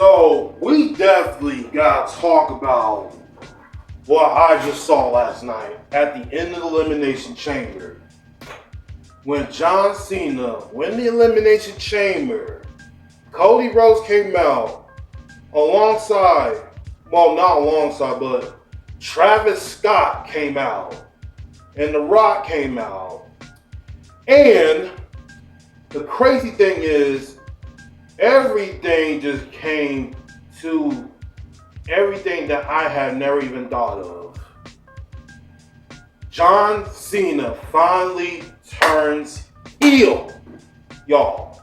So we definitely got to talk about what I just saw last night at the end of the Elimination Chamber. When John Cena went the Elimination Chamber, Cody Rhodes came out alongside, well, not alongside, but Travis Scott came out and The Rock came out. And the crazy thing is, everything just came to everything that I had never even thought of. John Cena finally turns heel, y'all.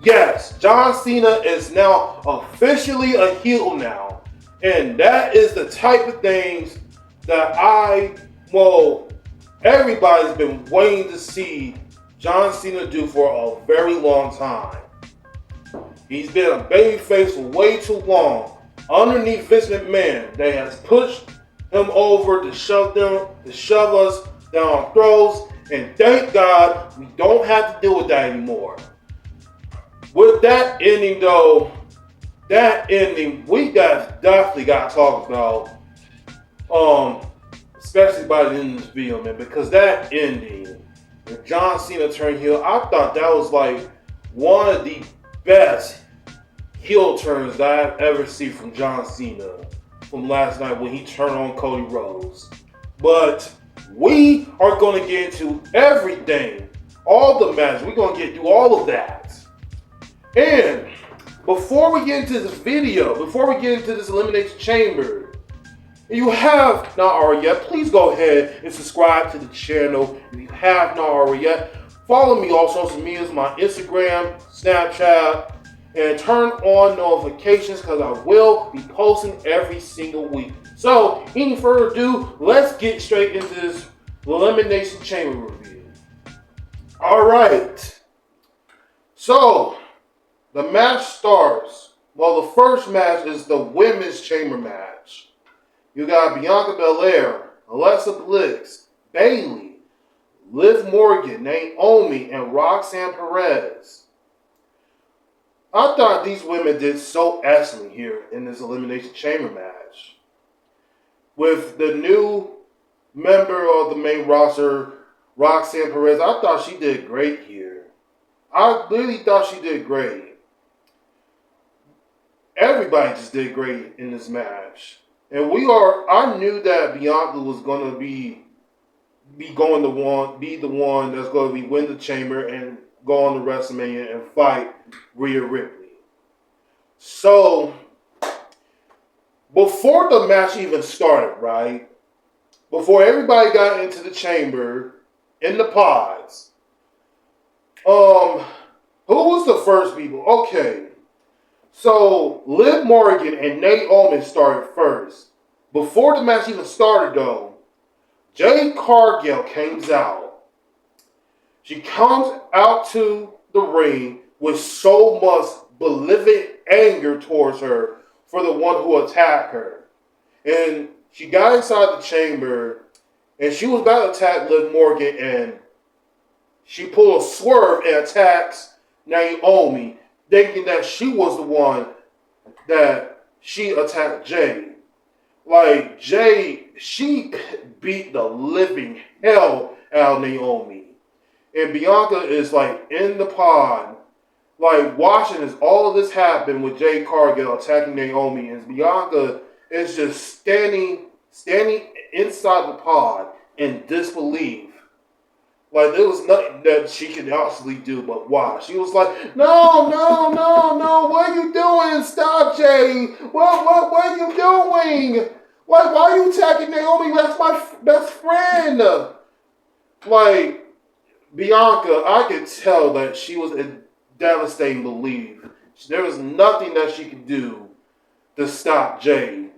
Yes, John Cena is now officially a heel now. And that is the type of things that everybody's been waiting to see John Cena do for a very long time. He's been a babyface for way too long. Underneath Vince McMahon, they has pushed him over to shove us down our throats, and thank God we don't have to deal with that anymore. With that ending though, we definitely got to talk about, especially by the end of this video, man, because that ending, when John Cena turned heel, I thought that was like one of the best heel turns that I've ever seen from John Cena from last night when he turned on Cody Rhodes. But we are going to get into everything, all the matches. We're going to get through all of that. And before we get into this video, before we get into this Elimination Chamber, if you have not already yet, please go ahead and subscribe to the channel. If you have not already yet, follow me on social media, my Instagram, Snapchat, and turn on notifications because I will be posting every single week. So, any further ado, let's get straight into this Elimination Chamber review. Alright. So, the match starts. Well, the first match is the Women's Chamber match. You got Bianca Belair, Alexa Bliss, Bayley, Liv Morgan, Naomi, and Roxanne Perez. I thought these women did so excellent here in this Elimination Chamber match. With the new member of the main roster, Roxanne Perez, I thought she did great here. I really thought she did great. Everybody just did great in this match. And I knew that Bianca was going to be the one that's going to win the chamber and go on to WrestleMania and fight Rhea Ripley. So, before the match even started, right? Before everybody got into the chamber, in the pods, who was the first people? Okay. So, Liv Morgan and Naomi started first. Before the match even started, though, Jade Cargill comes out. She comes out to the ring with so much malevolent anger towards her for the one who attacked her. And she got inside the chamber, and she was about to attack Liv Morgan, and she pulled a swerve and attacks Naomi, thinking that she was the one that she attacked Jade. Like, Jade, she beat the living hell out of Naomi. And Bianca is like in the pod, like watching as all of this happen with Jade Cargill attacking Naomi. And Bianca is just standing inside the pod in disbelief. Like, there was nothing that she could actually do but watch. She was like, no, what are you doing? Stop, Jay. What are you doing? Why are you attacking Naomi? That's my best friend. Like, Bianca, I could tell that she was in devastating belief. There was nothing that she could do to stop Jay.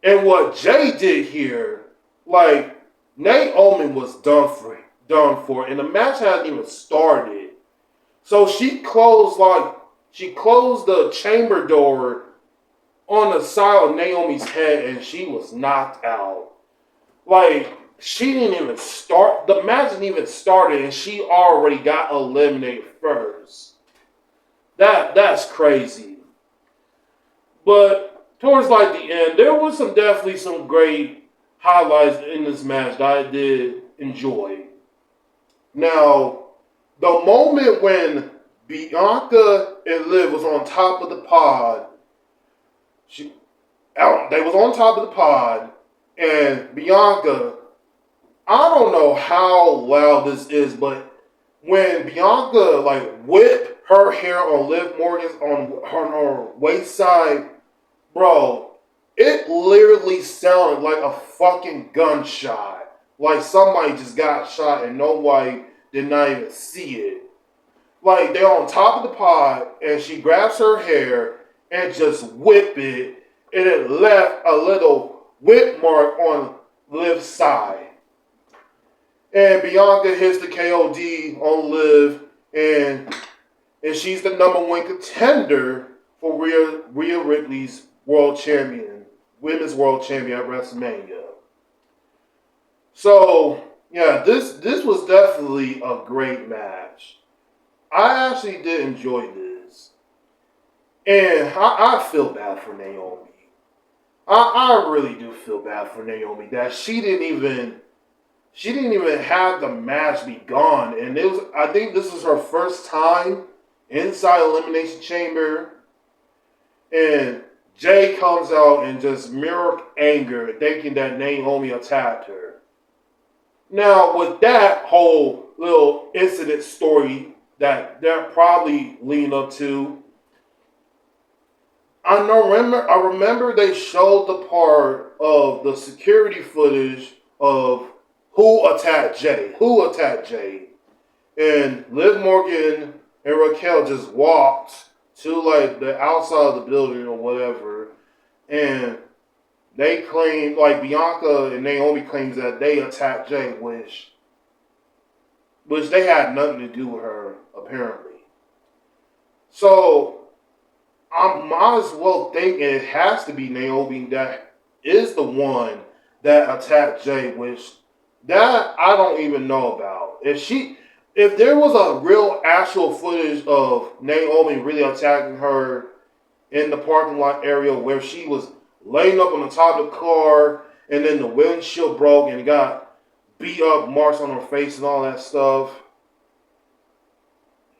And what Jay did here, like, Naomi was done for, and the match hadn't even started. So she closed the chamber door on the side of Naomi's head, and she was knocked out. Like, she didn't even start, the match didn't even started, and she already got eliminated first. That's crazy. But towards like the end, there was definitely some great highlights in this match that I did enjoy. Now, the moment when Bianca and Liv was on top of the pod, they was on top of the pod, and Bianca, I don't know how loud this is, but when Bianca like whipped her hair on Liv Morgan's on her waist side, bro, it literally sounded like a fucking gunshot. Like somebody just got shot and nobody did not even see it. Like they're on top of the pod and she grabs her hair and just whip it, and it left a little whip mark on Liv's side. And Bianca hits the KOD on Liv, and she's the number one contender for Rhea Ripley's women's world champion at WrestleMania. So yeah, this was definitely a great match. I actually did enjoy this, and I feel bad for Naomi. I really do feel bad for Naomi that she didn't even have the match be gone, and I think this was her first time inside Elimination Chamber, and Jay comes out and just mirror anger, thinking that Naomi attacked her. Now, with that whole little incident story that they're probably leading up to, I remember they showed the part of the security footage of who attacked Jay. And Liv Morgan and Raquel just walked to like the outside of the building or whatever, and they claimed, like Bianca and Naomi claims that they attacked Jay, which they had nothing to do with her, apparently. So I might as well think it has to be Naomi that is the one that attacked Jay, which that I don't even know about. If there was a real actual footage of Naomi really attacking her in the parking lot area where she was laying up on the top of the car and then the windshield broke and got beat up marks on her face and all that stuff,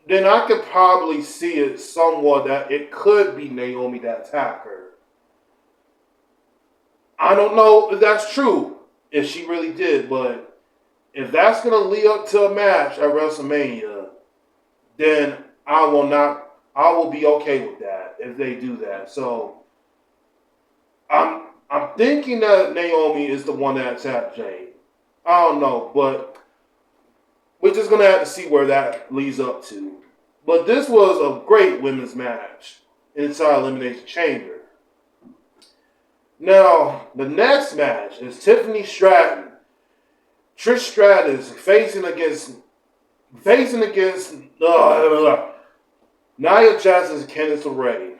then I could probably see it somewhat that it could be Naomi that attacked her. I don't know if that's true, if she really did, but if that's going to lead up to a match at WrestleMania, then I will be okay with that if they do that. So I'm thinking that Naomi is the one that attacked Jay. I don't know, but we're just going to have to see where that leads up to. But this was a great women's match inside Elimination Chamber. Now, the next match is Tiffany Stratton. Trish Stratus facing against Nia Jax and Candice LeRae.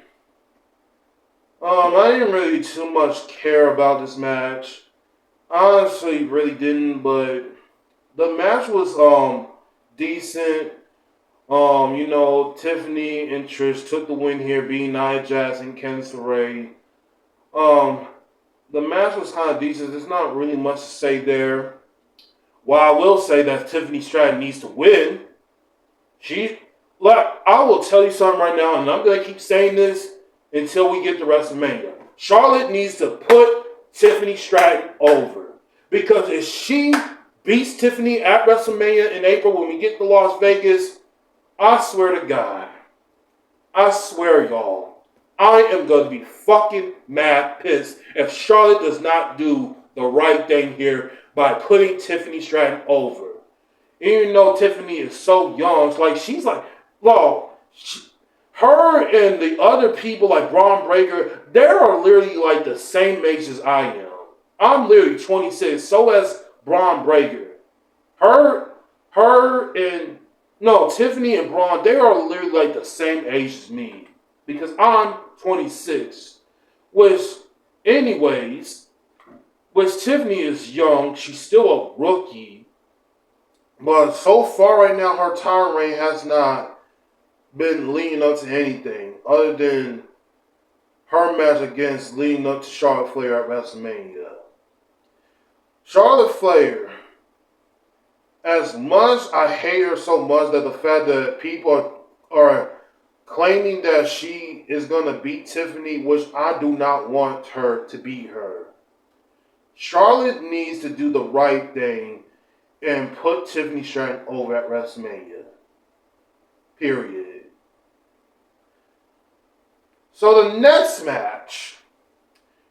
I didn't really too much care about this match. Honestly, really didn't, but the match was decent. Tiffany and Trish took the win here, beating Nia Jax and Candice LeRae. The match was kind of decent. There's not really much to say there. While I will say that Tiffany Stratton needs to win, I will tell you something right now, and I'm going to keep saying this until we get to WrestleMania. Charlotte needs to put Tiffany Stratton over. Because if she beats Tiffany at WrestleMania in April when we get to Las Vegas, I swear to God, I swear, y'all, I am going to be fucking mad pissed if Charlotte does not do the right thing here by putting Tiffany Stratton over. Even though Tiffany is so young, her and the other people like Braun Breaker, they are literally like the same age as I am. I'm literally 26, so as Braun Breaker. Tiffany and Braun, they are literally like the same age as me. Because I'm 26. Which Tiffany is young, she's still a rookie. But so far right now, her time reign has not been leading up to anything other than her match against leading up to Charlotte Flair at WrestleMania. Charlotte Flair, as much I hate her so much that the fact that people are claiming that she is going to beat Tiffany, which I do not want her to beat her. Charlotte needs to do the right thing and put Tiffany Stratton over at WrestleMania. Period. So the next match,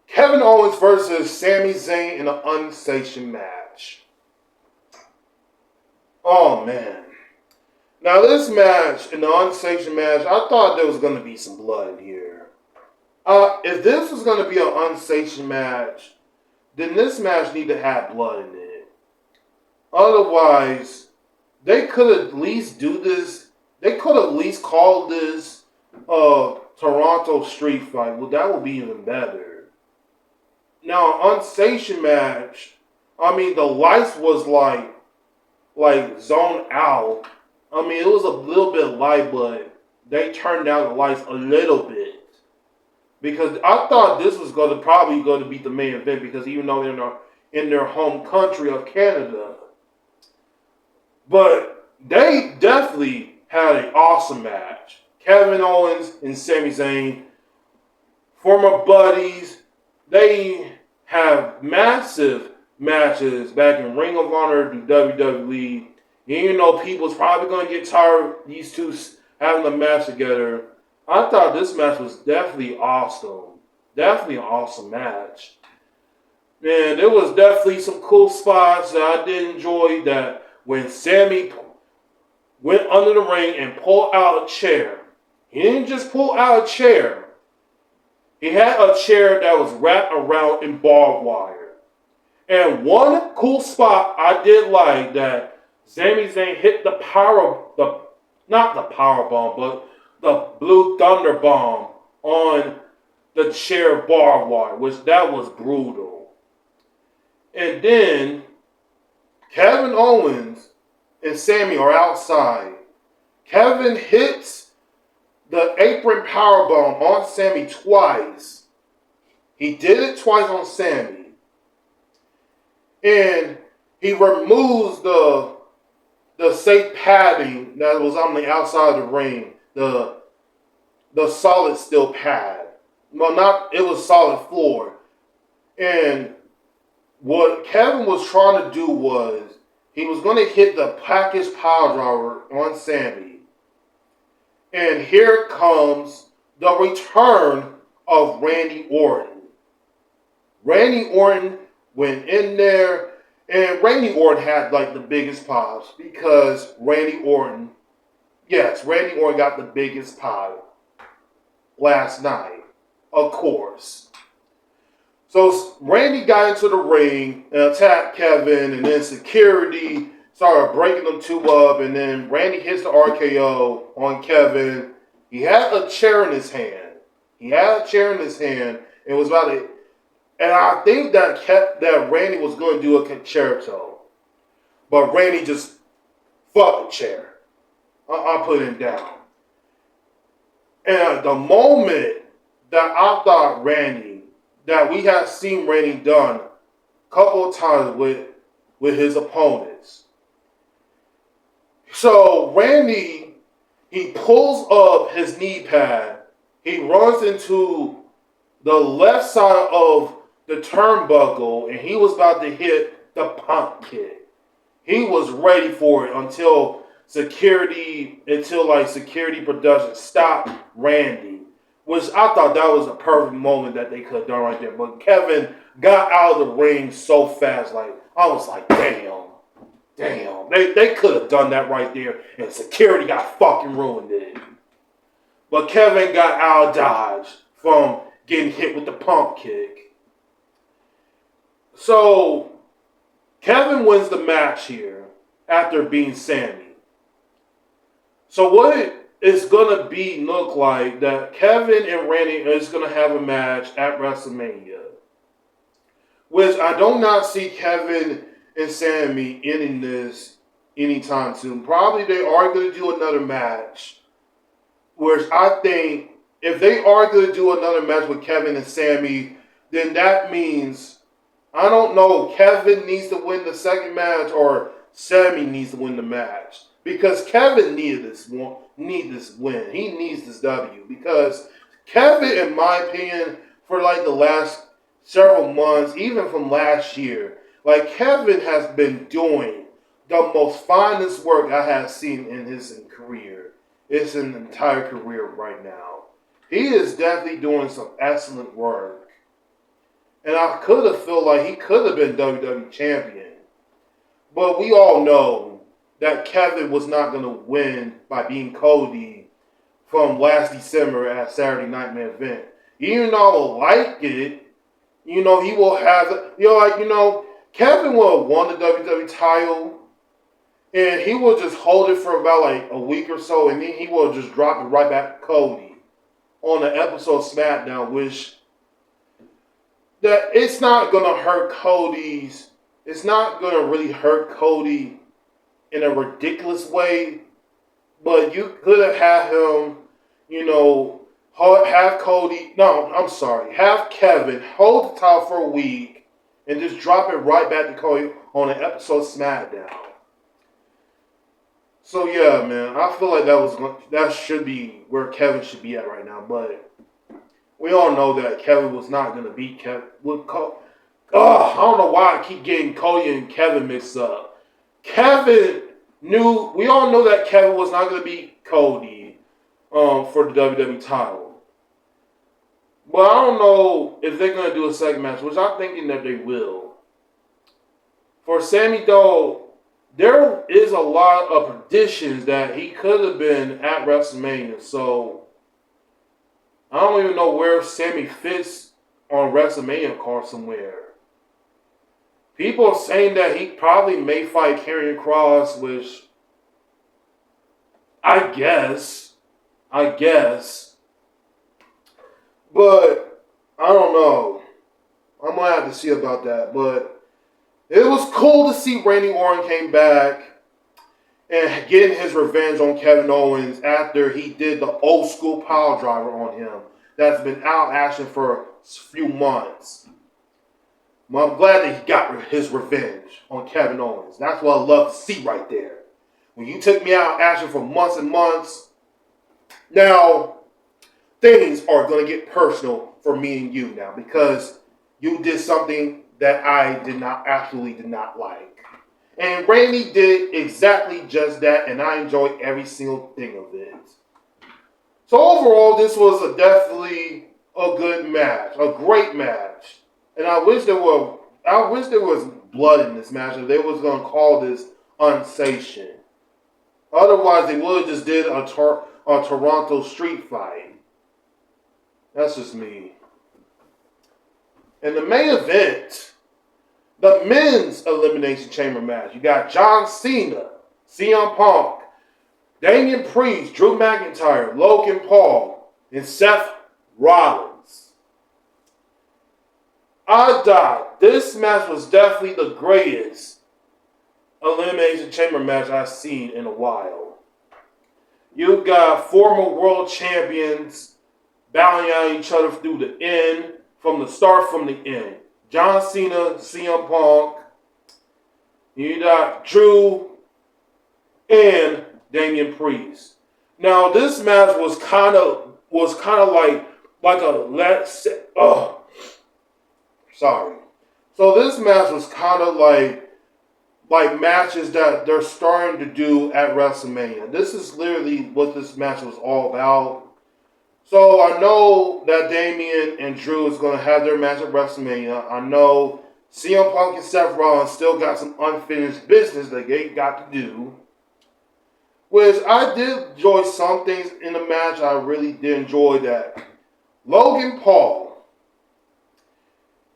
Kevin Owens versus Sami Zayn in an unsanctioned match. Oh, man. Now, this match, in the unsanctioned match, I thought there was going to be some blood here. If this was going to be an unsanctioned match, then this match need to have blood in it. Otherwise, they could at least do this. They could at least call this Toronto Street Fight. Well, that would be even better. Now, unsanctioned match, I mean, the lights was like zoned out. I mean, it was a little bit light, but they turned down the lights a little bit. Because I thought this was probably going to be the main event, because even though they're in their home country of Canada. But they definitely had an awesome match. Kevin Owens and Sami Zayn, former buddies, they have massive matches back in Ring of Honor to WWE. You know, people's probably going to get tired of these two having a match together. I thought this match was definitely awesome. Definitely an awesome match. And there was definitely some cool spots that I did enjoy, that when Sami went under the ring and pulled out a chair. He didn't just pull out a chair. He had a chair that was wrapped around in barbed wire. And one cool spot I did like, that Sami Zayn hit not the power bomb, but the Blue Thunder Bomb on the chair barbed wire, which that was brutal. And then Kevin Owens and Sami are outside. Kevin hits the apron powerbomb on Sami twice. He did it twice on Sami. And he removes the safe padding that was on the outside of the ring. The solid steel pad. Well, it was solid floor. And what Kevin was trying to do was, he was going to hit the package power driver on Sami. And here comes the return of Randy Orton. Randy Orton went in there, and Randy Orton had like the biggest pops, because Randy Orton got the biggest pop last night, of course. So Randy got into the ring and attacked Kevin, and then security started breaking them two up, and then Randy hits the RKO on Kevin. He had a chair in his hand. And was about to, and I think that Randy was going to do a concerto, but Randy just fuck the chair. I put him down. And the moment that I thought that we had seen Randy done a couple of times with his opponents. So Randy, he pulls up his knee pad. He runs into the left side of the turnbuckle, and he was about to hit the pump kick. He was ready for it until security production stopped Randy, which I thought that was a perfect moment that they could have done right there. But Kevin got out of the ring so fast, I was like, damn. They could have done that right there, and security got fucking ruined it. But Kevin got out of dodge from getting hit with the pump kick. So Kevin wins the match here after beating Sami. So what it's going to look like that Kevin and Randy is going to have a match at WrestleMania, which I do not see Kevin and Sami ending this anytime soon. Probably they are going to do another match, which I think if they are going to do another match with Kevin and Sami, then that means, I don't know, Kevin needs to win the second match or Sami needs to win the match. Because Kevin needed this win. He needs this W. Because Kevin, in my opinion, for like the last several months, even from last year, like Kevin has been doing the most finest work I have seen in his career. It's an entire career right now. He is definitely doing some excellent work. And I could have felt like he could have been WWE champion. But we all know that Kevin was not going to win by beating Cody from last December at Saturday Night Main Event. Even though I will like it, he will have, Kevin will have won the WWE title, and he will just hold it for about like a week or so, and then he will just drop it right back to Cody on the episode of SmackDown, which that it's not going to hurt Cody's. It's not going to really hurt Cody in a ridiculous way, but you could have had him, have Kevin hold the title for a week and just drop it right back to Cody on an episode of SmackDown. So yeah, man, I feel like that should be where Kevin should be at right now, but we all know that Kevin was not going to beat Kevin with Cody. I don't know why I keep getting Cody and Kevin mixed up. We all know that Kevin was not going to beat Cody for the WWE title. But I don't know if they're going to do a second match, which I'm thinking that they will. For Sami, though, there is a lot of predictions that he could have been at WrestleMania. So I don't even know where Sami fits on WrestleMania card somewhere. People are saying that he probably may fight Karrion Kross, which I guess. But I don't know. I'm going to have to see about that. But it was cool to see Randy Orton came back and getting his revenge on Kevin Owens after he did the old school pile driver on him that's been out action for a few months. Well, I'm glad that he got his revenge on Kevin Owens. That's what I love to see right there. When you took me out action for months and months, now things are going to get personal for me and you now because you did something that I absolutely did not like. And Randy did exactly just that, and I enjoyed every single thing of it. So overall, this was definitely a good match, a great match. And I wish there was blood in this match, and they was going to call this unsation. Otherwise, they would have just did a Toronto street fight. That's just me. In the main event, the men's elimination chamber match, you got John Cena, CM Punk, Damian Priest, Drew McIntyre, Logan Paul, and Seth Rollins. I thought this match was definitely the greatest elimination chamber match I've seen in a while. You got former world champions battling at each other through the end, from the end. John Cena, CM Punk. You got Drew and Damian Priest. Now this match was kind of like a sorry. So this match was kind of like matches that they're starting to do at WrestleMania. This is literally what this match was all about. So I know that Damian and Drew is going to have their match at WrestleMania. I know CM Punk and Seth Rollins still got some unfinished business that they got to do. Which I did enjoy some things in the match. I really did enjoy that. Logan Paul.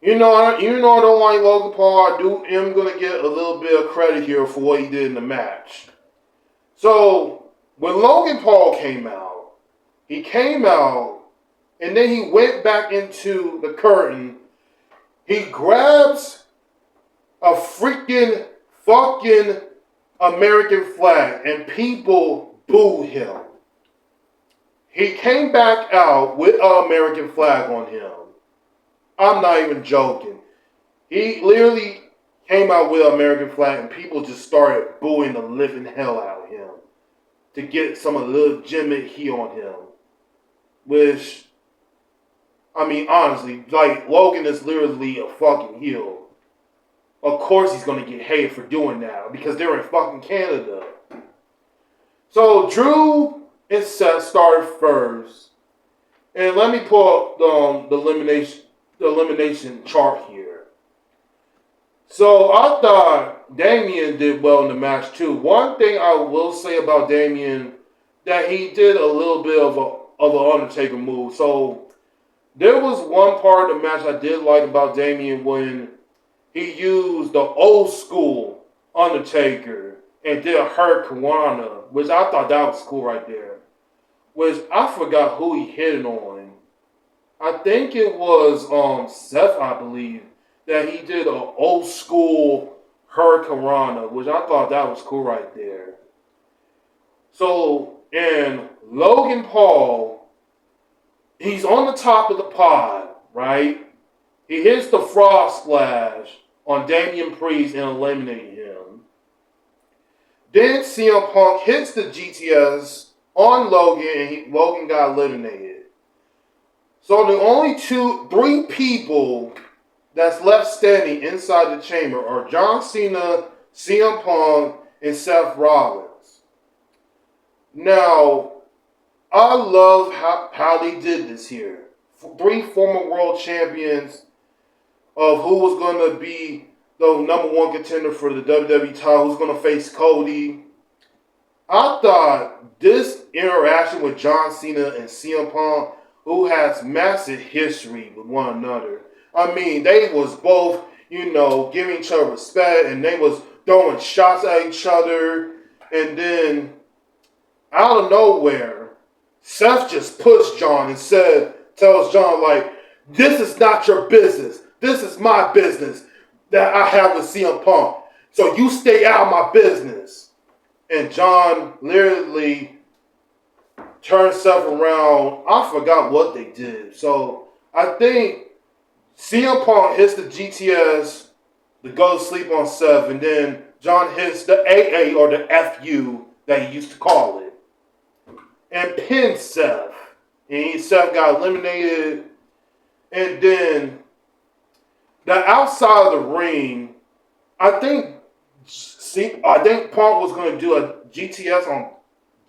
I don't like Logan Paul. I am going to get a little bit of credit here for what he did in the match. So, when Logan Paul came out, he came out, and then he went back into the curtain. He grabs a freaking fucking American flag, and people boo him. He came back out with an American flag on him. I'm not even joking. He literally came out with an American flag and people just started booing the living hell out of him to get some legitimate heat on him. Which, I mean, honestly, like, Logan is literally a fucking heel. Of course he's going to get hated for doing that because they're in fucking Canada. So Drew and Seth started first. And let me pull up the elimination chart here. So I thought Damian did well in the match too. One thing I will say about Damian, that he did a little bit of an Undertaker move. So there was one part of the match I did like about Damian when he used the old school Undertaker and did a Hurricanrana, which I thought that was cool right there. Which I forgot who he hit it on. I think it was Seth, I believe, that he did an old school Hurricanrana, which I thought that was cool right there. So, and Logan Paul, he's on the top of the pod, right? He hits the frog splash on Damian Priest and eliminating him. Then CM Punk hits the GTS on Logan and Logan got eliminated. So the only three people that's left standing inside the chamber are John Cena, CM Punk, and Seth Rollins. Now, I love how they did this here. Three former world champions of who was going to be the number one contender for the WWE title, who's going to face Cody. I thought this interaction with John Cena and CM Punk, who has massive history with one another. I mean, they was both, giving each other respect, and they was throwing shots at each other. And then, out of nowhere, Seth just pushed John and tells John, like, this is not your business. This is my business that I have with CM Punk. So you stay out of my business. And John literally turned Seth around. I forgot what they did. So I think CM Punk hits the GTS to go to sleep on Seth. And then John hits the AA or the FU that he used to call it. And pins Seth. And Seth got eliminated. And then the outside of the ring, I think Punk was going to do a GTS on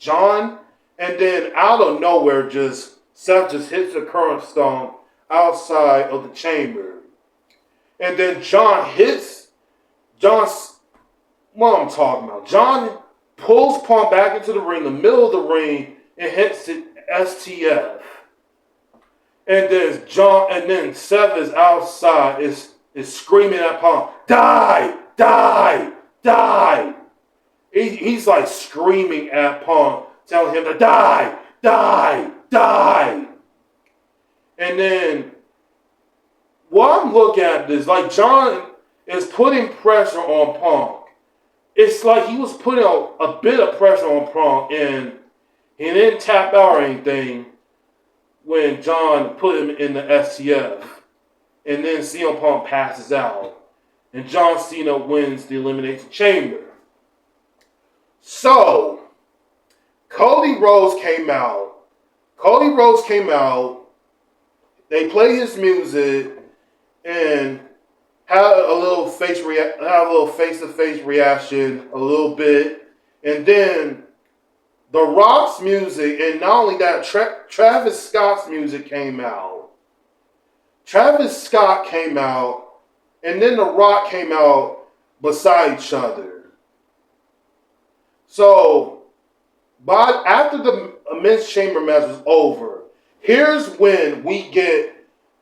John, and then out of nowhere, Seth just hits the current stone outside of the chamber, and then what I'm talking about. John pulls Punk back into the ring, the middle of the ring, and hits the STF. And then Seth is outside, is screaming at Punk, die, die, die. He's like screaming at Punk, telling him to die, die, die. And then what I'm looking at is like John is putting pressure on Punk. It's like he was putting a bit of pressure on Punk, and he didn't tap out or anything when John put him in the STF. And then CM Punk passes out. And John Cena wins the Elimination Chamber. So, Cody Rhodes came out. They played his music and had a little face-to-face reaction a little bit. And then The Rock's music, and not only that, Travis Scott's music came out. Travis Scott came out, and then The Rock came out beside each other. So, after the Men's Chamber match was over, here's when we get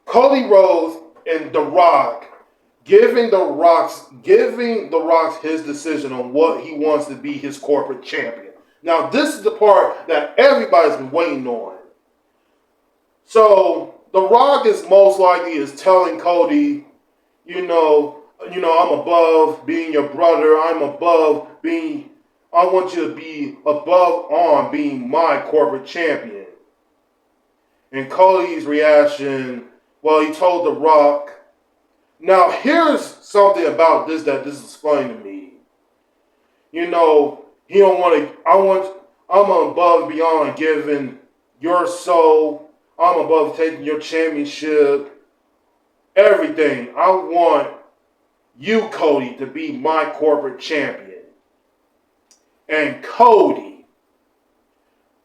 Cody Rhodes and The Rock giving The Rock his decision on what he wants to be his corporate champion. Now, this is the part that everybody's been waiting on. So, The Rock is most likely telling Cody, I'm above being your brother. I want you to be above on being my corporate champion. And Cody's reaction, well, he told The Rock. Now, here's something about this that this is funny to me. You know, he don't want to, I'm above and beyond giving your soul. I'm above taking your championship. Everything. I want you, Cody, to be my corporate champion. And Cody,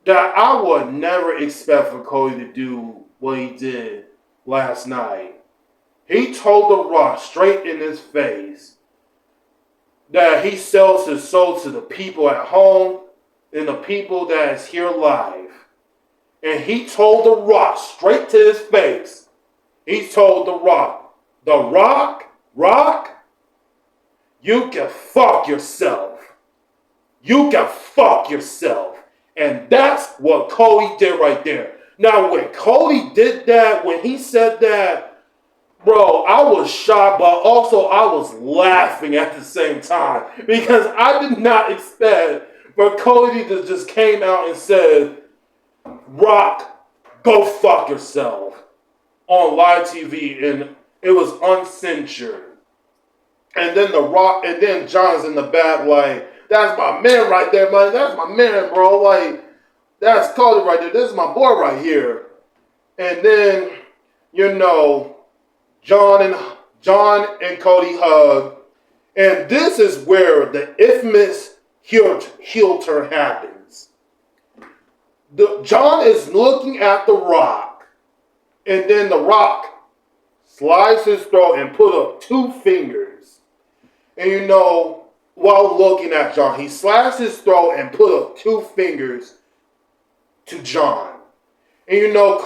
that I would never expect for Cody to do what he did last night. He told The Rock straight in his face that he sells his soul to the people at home and the people that is here live. And he told The Rock straight to his face. He told The Rock, you can fuck yourself. You can fuck yourself. And that's what Cody did right there. Now, when Cody did that, when he said that, bro, I was shocked, but also I was laughing at the same time. Because I did not expect for Cody to just came out and said, Rock, go fuck yourself on live TV. And it was uncensored. And then The Rock, and then John's in the back like, that's my man right there, man. That's my man, bro. Like, that's Cody right there. This is my boy right here. And then, you know, John and Cody hug. And this is where the infamous heel turn happens. John is looking at The Rock. And then The Rock slides his throat and put up 2 fingers. And you know, while looking at John, he slashed his throat and put up 2 fingers to John. And you know,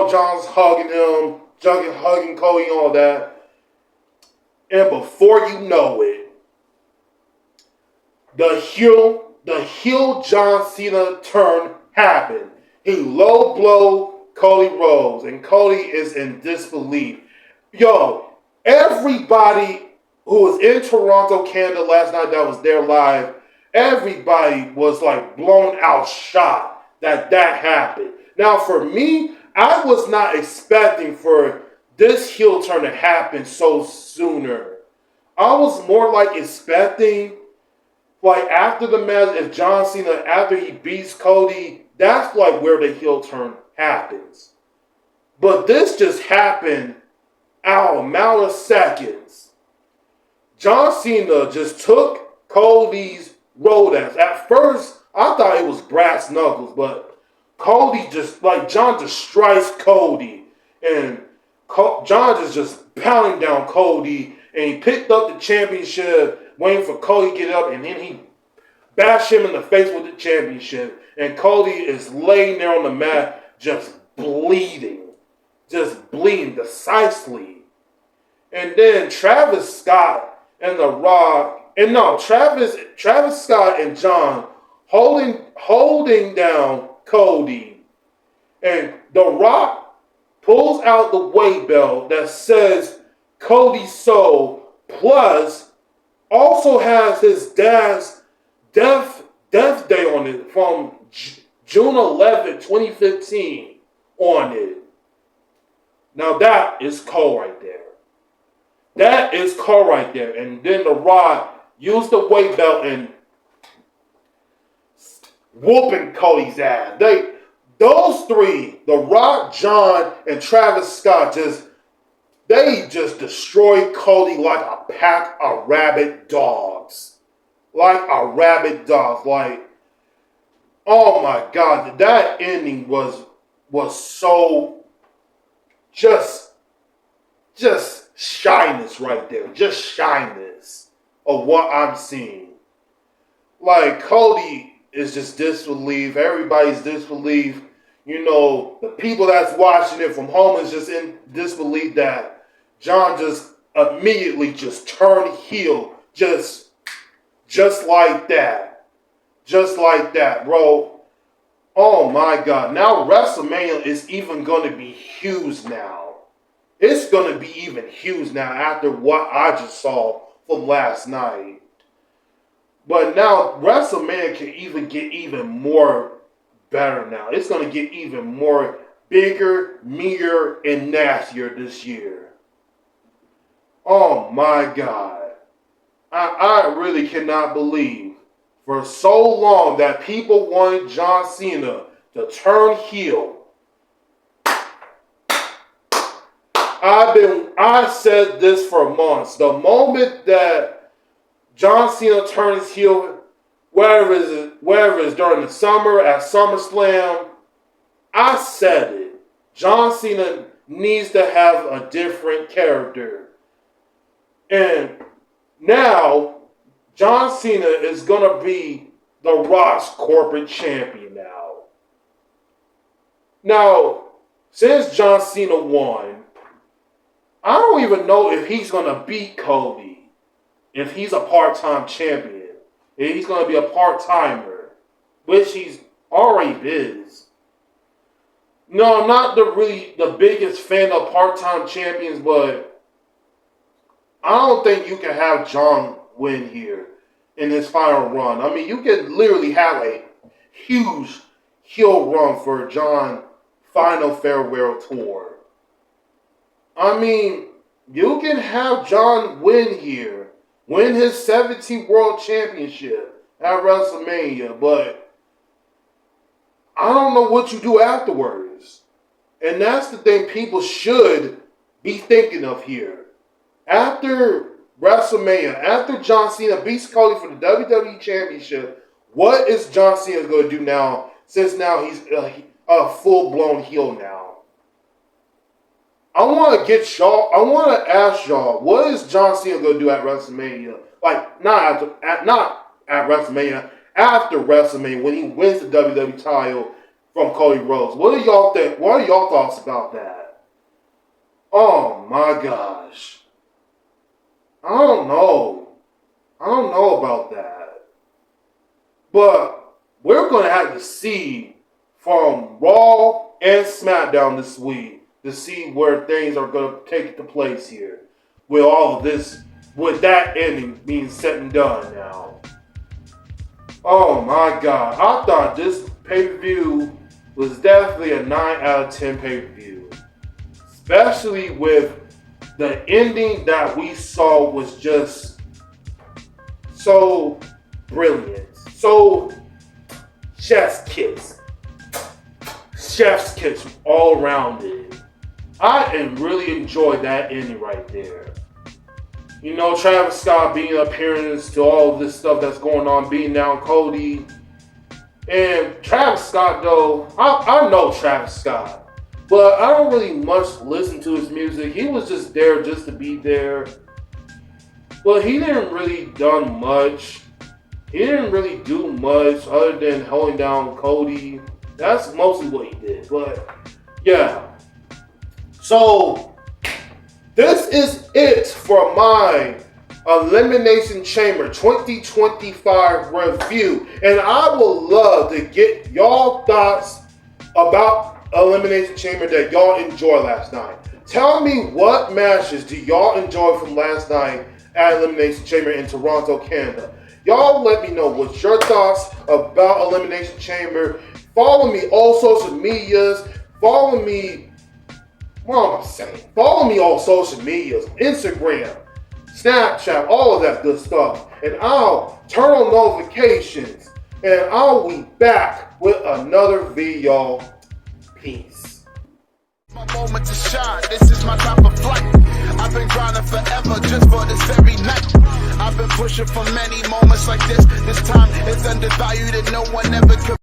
John's hugging him, hugging Cody and all that. And before you know it, the heel John Cena turn happened. He low blow Cody Rhodes, and Cody is in disbelief. Yo, everybody who was in Toronto, Canada last night that was there live, everybody was like blown out shocked that happened. Now for me, I was not expecting for this heel turn to happen so sooner. I was more like expecting, like after the match, if John Cena, after he beats Cody, that's like where the heel turn happens. But this just happened out of a matter of seconds. John Cena just took Cody's Rolex. At first, I thought it was brass knuckles, but Cody just, like, John just strikes Cody. And John is just pounding down Cody. And he picked up the championship, waiting for Cody to get up. And then he bashed him in the face with the championship. And Cody is laying there on the mat, just bleeding decisively. And then Travis Scott and The Rock, and no, Travis Scott and John holding down Cody. And The Rock pulls out the weight belt that says Cody's soul, plus also has his dad's death day on it from June 11th, 2015 on it. Now that is cold right there. That is cold right there. And then The Rock used the weight belt and whooping Cody's ass. Those 3, The Rock, John, and Travis Scott, they just destroyed Cody like a pack of rabid dogs. Like, oh my God, that ending was so just shyness right there. Just shyness of what I'm seeing. Like, Cody is just disbelief. Everybody's disbelief. You know, the people that's watching it from home is just in disbelief that John just immediately just turned heel. Just like that. Just like that, bro. Oh my God. Now WrestleMania is even going to be huge now. It's going to be even huge now after what I just saw from last night. But now WrestleMania can even get even more better now. It's going to get even more bigger, meatier, and nastier this year. Oh my God. I really cannot believe for so long that people wanted John Cena to turn heel. I said this for months. The moment that John Cena turns heel, whether it's during the summer at SummerSlam, I said it. John Cena needs to have a different character. And now, John Cena is going to be The Rock's corporate champion now. Now, since John Cena won, I don't even know if he's going to beat Cody. If he's a part-time champion. If he's going to be a part-timer. Which he's already is. No, I'm not the biggest fan of part-time champions, but I don't think you can have John win here in his final run. I mean, you can literally have a huge heel run for John final farewell tour. I mean, you can have John win here. Win his 17th World Championship at WrestleMania. But I don't know what you do afterwards. And that's the thing people should be thinking of here. After WrestleMania, after John Cena beats Cody for the WWE Championship, what is John Cena going to do now, since now he's a full-blown heel now? I want to ask y'all, what is John Cena going to do at WrestleMania? Like, not at WrestleMania, after WrestleMania, when he wins the WWE title from Cody Rhodes. What do y'all think? What are y'all thoughts about that? Oh my gosh. I don't know about that. But we're going to have to see from Raw and SmackDown this week to see where things are going to take the place here. With all of this, with that ending being said and done now. Oh my God. I thought this pay-per-view was definitely a 9 out of 10 pay-per-view. Especially with the ending that we saw was just so brilliant. So chef's kiss. Chef's kiss all around it. I really enjoyed that ending right there. You know, Travis Scott being an appearance to all of this stuff that's going on, beating down Cody. And Travis Scott, though, I know Travis Scott, but I don't really much listen to his music. He was just there just to be there. But he didn't really done much. He didn't really do much other than holding down Cody. That's mostly what he did. But, yeah. So, this is it for my Elimination Chamber 2025 review. And I would love to get y'all thoughts about Elimination Chamber that y'all enjoyed last night. Tell me what matches do y'all enjoy from last night at Elimination Chamber in Toronto, Canada. Y'all let me know what's your thoughts about Elimination Chamber. Follow me all social medias. Follow me all social medias. Instagram, Snapchat, all of that good stuff. And I'll turn on notifications. And I'll be back with another video. Peace. My moment to shine, this is my time of flight. I've been grinding forever just for this very night. I've been pushing for many moments like this. This time it's undervalued and no one ever could.